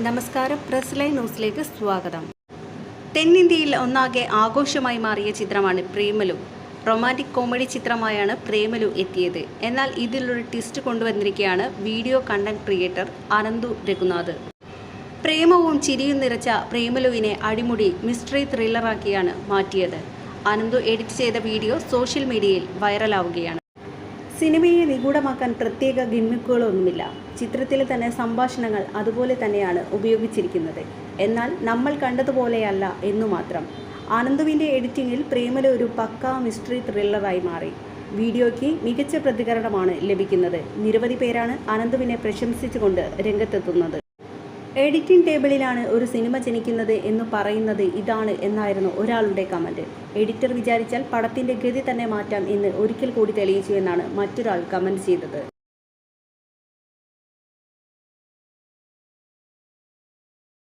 നമസ്കാരം, press line ന്യൂസിലേക്ക് സ്വാഗതം. തെന്നിന്ത്യയിൽ ഒന്നാകെ ആഘോഷമായി മാറിയ ചിത്രമാണ് പ്രേമലു. റൊമാൻറ്റിക് കോമഡി ചിത്രമായാണ് പ്രേമലു എത്തിയത്. എന്നാൽ ഇതിലൊരു ട്വിസ്റ്റ് കൊണ്ടുവന്നിരിക്കുകയാണ് video content creator Ananthu Raghunath. പ്രേമവും ചിരിയും നിറച്ച പ്രേമലുവിനെ അടിമുടി മിസ്റ്ററി ത്രില്ലറാക്കിയാണ് മാറ്റിയത്. അനന്തു എഡിറ്റ് ചെയ്ത വീഡിയോ സോഷ്യൽ മീഡിയയിൽ വൈറലാവുകയാണ്. സിനിമയെ നിഗൂഢമാക്കാൻ പ്രത്യേക ഗിമ്മിക്കുകളൊന്നുമില്ല. ചിത്രത്തിലെ തന്നെ സംഭാഷണങ്ങൾ അതുപോലെ തന്നെയാണ് ഉപയോഗിച്ചിരിക്കുന്നത്. എന്നാൽ നമ്മൾ കണ്ടതുപോലെയല്ല എന്നു മാത്രം. അനന്തുവിൻ്റെ എഡിറ്റിങ്ങിൽ പ്രേമലു ഒരു പക്കാ മിസ്റ്ററി ത്രില്ലറായി മാറി. വീഡിയോയ്ക്ക് മികച്ച പ്രതികരണമാണ് ലഭിക്കുന്നത്. നിരവധി പേരാണ് അനന്തുവിനെ പ്രശംസിച്ചുകൊണ്ട് രംഗത്തെത്തുന്നത്. എഡിറ്റിംഗ് ടേബിളിലാണ് ഒരു സിനിമ ജനിക്കുന്നത് എന്ന് പറയുന്നത് ഇതാണ് എന്നായിരുന്നു ഒരാളുടെ കമൻറ്റ്. എഡിറ്റർ വിചാരിച്ചാൽ പടത്തിൻ്റെ ഗതി തന്നെ മാറ്റാം എന്ന് ഒരിക്കൽ കൂടി തെളിയിച്ചു എന്നാണ് മറ്റൊരാൾ കമൻറ്റ് ചെയ്തത്.